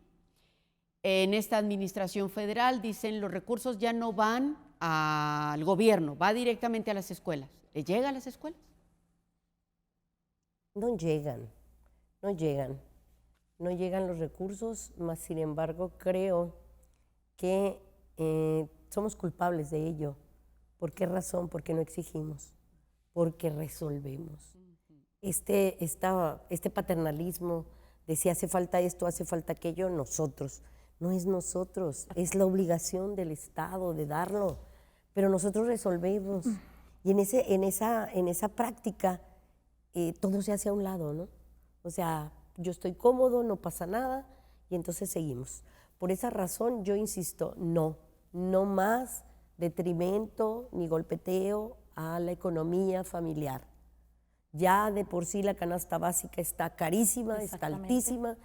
En esta administración federal dicen los recursos ya no van al gobierno, va directamente a las escuelas. ¿Le llega a las escuelas? No llegan, no llegan. No llegan los recursos, más sin embargo creo que somos culpables de ello. ¿Por qué razón? Porque no exigimos, porque resolvemos. Este paternalismo de si hace falta esto, hace falta aquello, nosotros. No es nosotros, es la obligación del Estado de darlo, pero nosotros resolvemos. Y en esa práctica todo se hace a un lado, ¿no? O sea, yo estoy cómodo, no pasa nada, y entonces seguimos. Por esa razón yo insisto, no más detrimento ni golpeteo a la economía familiar. Ya de por sí la canasta básica está carísima, está altísima.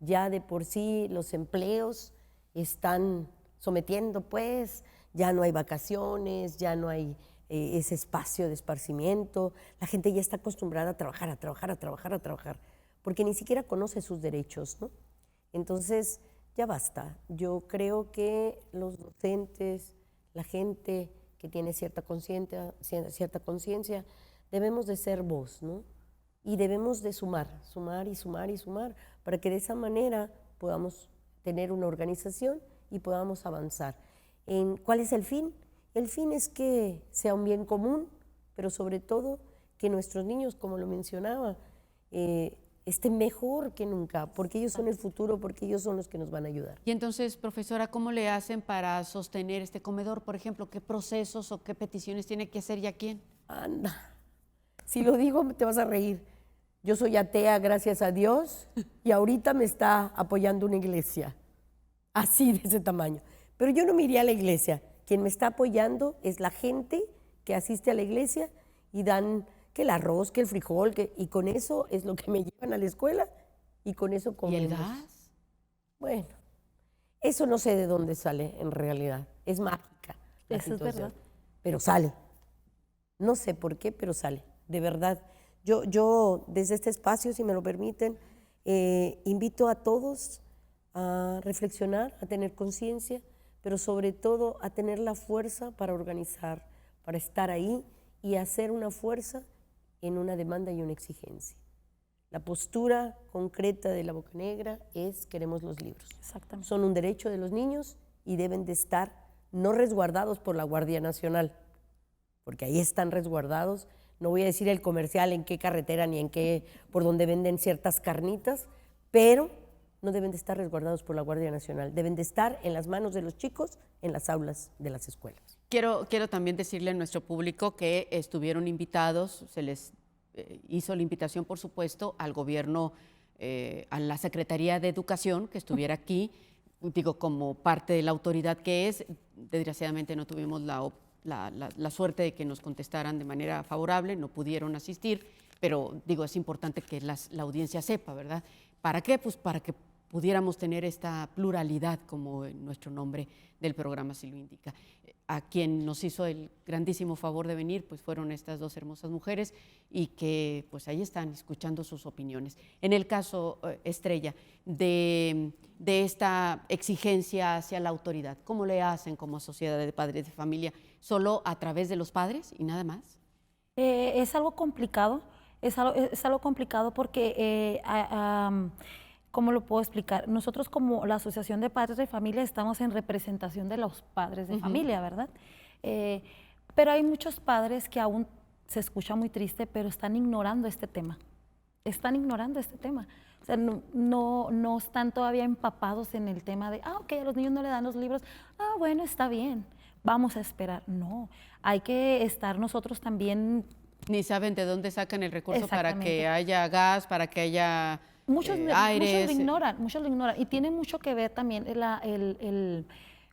Ya de por sí los empleos están sometiendo, pues, ya no hay vacaciones, ya no hay ese espacio de esparcimiento. La gente ya está acostumbrada a trabajar, porque ni siquiera conoce sus derechos, ¿no? Entonces, ya basta. Yo creo que los docentes, la gente que tiene cierta conciencia, debemos de ser voz, ¿no? Y debemos de sumar, para que de esa manera podamos tener una organización y podamos avanzar. ¿Cuál es el fin? El fin es que sea un bien común, pero sobre todo que nuestros niños, como lo mencionaba, estén mejor que nunca, porque ellos son el futuro, porque ellos son los que nos van a ayudar. Y entonces, profesora, ¿cómo le hacen para sostener este comedor? Por ejemplo, ¿qué procesos o qué peticiones tiene que hacer y a quién? Anda, si lo digo te vas a reír. Yo soy atea, gracias a Dios, y ahorita me está apoyando una iglesia, así de ese tamaño. Pero yo no me iría a la iglesia. Quien me está apoyando es la gente que asiste a la iglesia y dan que el arroz, que el frijol, y con eso es lo que me llevan a la escuela y con eso comemos. ¿Y el gas? Bueno, eso no sé de dónde sale en realidad. Es mágica la Eso situación. es verdad. Pero sale. No sé por qué, pero sale. De verdad. Yo desde este espacio, si me lo permiten, invito a todos a reflexionar, a tener conciencia, pero sobre todo a tener la fuerza para organizar, para estar ahí y hacer una fuerza en una demanda y una exigencia. La postura concreta de la Bocanegra es: queremos los libros. Exactamente. Son un derecho de los niños y deben de estar no resguardados por la Guardia Nacional, porque ahí están resguardados. No voy a decir el comercial en qué carretera ni en qué, por donde venden ciertas carnitas, pero no deben de estar resguardados por la Guardia Nacional. Deben de estar en las manos de los chicos, en las aulas de las escuelas. Quiero también decirle a nuestro público que estuvieron invitados, se les hizo la invitación, por supuesto, al gobierno, a la Secretaría de Educación, que estuviera aquí, digo, como parte de la autoridad que es. Desgraciadamente no tuvimos la suerte de que nos contestaran de manera favorable, no pudieron asistir, pero digo, es importante que la audiencia sepa, ¿verdad? ¿Para qué? Pues para que pudiéramos tener esta pluralidad, como nuestro nombre del programa sí lo indica. A quien nos hizo el grandísimo favor de venir, pues fueron estas dos hermosas mujeres y que pues ahí están escuchando sus opiniones. En el caso, Estrella, de esta exigencia hacia la autoridad, ¿cómo le hacen como sociedad de padres de familia? ¿Solo a través de los padres y nada más? Es algo complicado. Es algo complicado porque, ¿cómo lo puedo explicar? Nosotros como la Asociación de Padres de Familia estamos en representación de los padres de familia, ¿verdad? Pero hay muchos padres que aún, se escucha muy triste, pero están ignorando este tema. Están ignorando este tema. O sea, no están todavía empapados en el tema de, ok, a los niños no le dan los libros, bueno, está bien, vamos a esperar. No, hay que estar nosotros también. Ni saben de dónde sacan el recurso para que haya gas, para que haya aires. Muchos lo ignoran. Y tiene mucho que ver también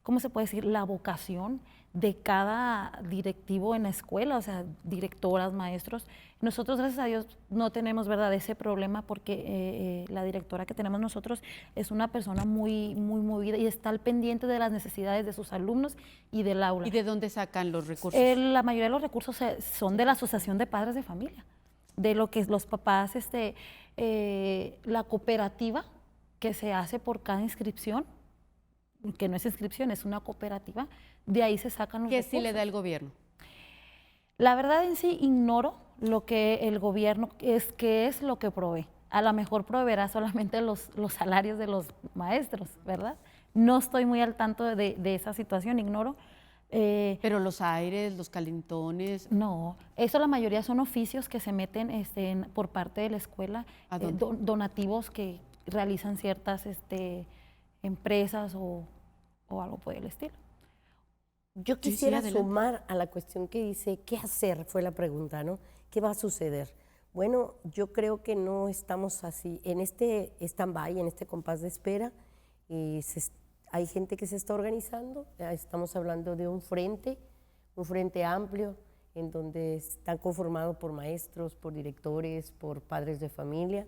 ¿cómo se puede decir? La vocación de cada directivo en la escuela, o sea, directoras, maestros. Nosotros, gracias a Dios, no tenemos, ¿verdad?, ese problema porque la directora que tenemos nosotros es una persona muy, muy movida y está al pendiente de las necesidades de sus alumnos y del aula. ¿Y de dónde sacan los recursos? La mayoría de los recursos son de la Asociación de Padres de Familia, de lo que los papás, la cooperativa que se hace por cada inscripción, que no es inscripción, es una cooperativa, de ahí se sacan los recursos. ¿Qué sí le da el gobierno? La verdad en sí ignoro lo que el gobierno es lo que provee. A lo mejor proveerá solamente los salarios de los maestros, ¿verdad? No estoy muy al tanto de esa situación, ignoro. Pero los aires, los calentones. No, eso la mayoría son oficios que se meten por parte de la escuela, donativos que realizan ciertas empresas o algo por el estilo. Yo quisiera sumar a la cuestión que dice, ¿qué hacer? Fue la pregunta, ¿no? ¿Qué va a suceder? Bueno, yo creo que no estamos así, en este stand-by, en este compás de espera, hay gente que se está organizando, estamos hablando de un frente amplio, en donde están conformados por maestros, por directores, por padres de familia.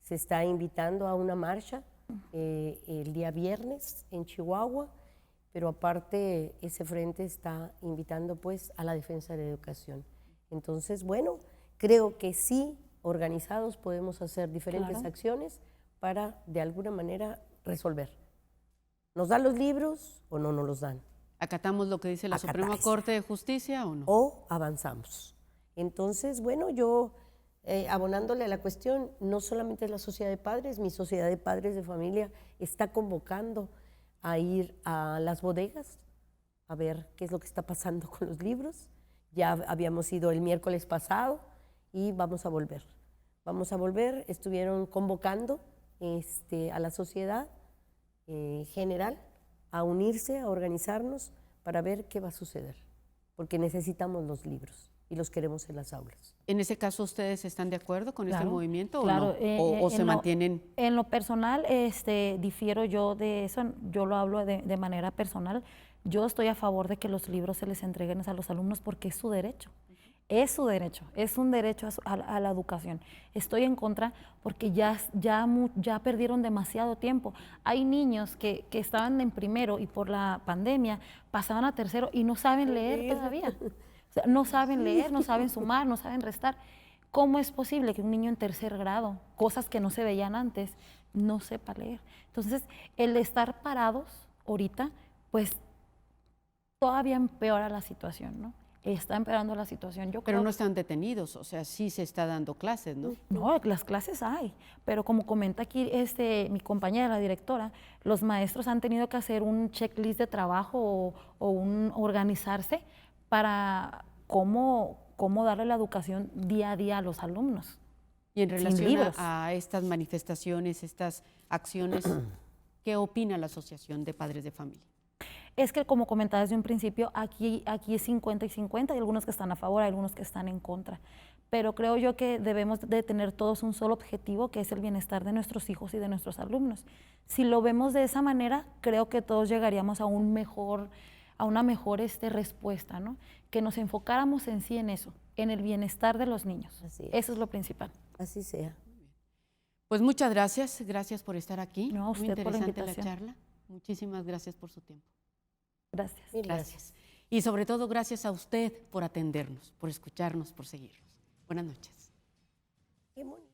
Se está invitando a una marcha el día viernes en Chihuahua, pero aparte ese frente está invitando pues a la defensa de la educación. Entonces, bueno, creo que sí, organizados podemos hacer diferentes acciones para de alguna manera resolver. ¿Nos dan los libros o no nos los dan? ¿Acatamos lo que dice la Suprema Corte de Justicia o no? O avanzamos. Entonces, bueno, yo abonándole a la cuestión, no solamente es la sociedad de padres, mi sociedad de padres de familia está convocando a ir a las bodegas a ver qué es lo que está pasando con los libros. Ya habíamos ido el miércoles pasado y vamos a volver. Vamos a volver, estuvieron convocando a la sociedad general a unirse, a organizarnos para ver qué va a suceder, porque necesitamos los libros y los queremos en las aulas. ¿En ese caso ustedes están de acuerdo con este movimiento o no? ¿O se mantienen? En lo personal, difiero yo de eso, yo lo hablo de manera personal. Yo estoy a favor de que los libros se les entreguen a los alumnos porque es su derecho. Es su derecho, es un derecho a la educación. Estoy en contra porque ya perdieron demasiado tiempo. Hay niños que estaban en primero y por la pandemia pasaban a tercero y no saben leer todavía. O sea, no saben leer, no saben sumar, no saben restar. ¿Cómo es posible que un niño en tercer grado, cosas que no se veían antes, no sepa leer? Entonces, el estar parados ahorita, pues todavía empeora la situación, ¿no? Está empeorando la situación. Pero no están detenidos, o sea, sí se está dando clases, ¿no? No, las clases hay, pero como comenta aquí mi compañera, la directora, los maestros han tenido que hacer un checklist de trabajo o organizarse para cómo darle la educación día a día a los alumnos. Y en relación a estas manifestaciones, estas acciones, ¿qué opina la Asociación de Padres de Familia? Es que, como comentaba desde un principio, aquí es 50 y 50, hay algunos que están a favor, hay algunos que están en contra. Pero creo yo que debemos de tener todos un solo objetivo, que es el bienestar de nuestros hijos y de nuestros alumnos. Si lo vemos de esa manera, creo que todos llegaríamos a una mejor respuesta, ¿no? Que nos enfocáramos en sí en eso, en el bienestar de los niños. Eso es lo principal. Así sea. Pues muchas gracias por estar aquí. No, a usted muy interesante por la invitación. charla. Muchísimas gracias por su tiempo. Gracias. Gracias. Y sobre todo, gracias a usted por atendernos, por escucharnos, por seguirnos. Buenas noches. Qué bonito.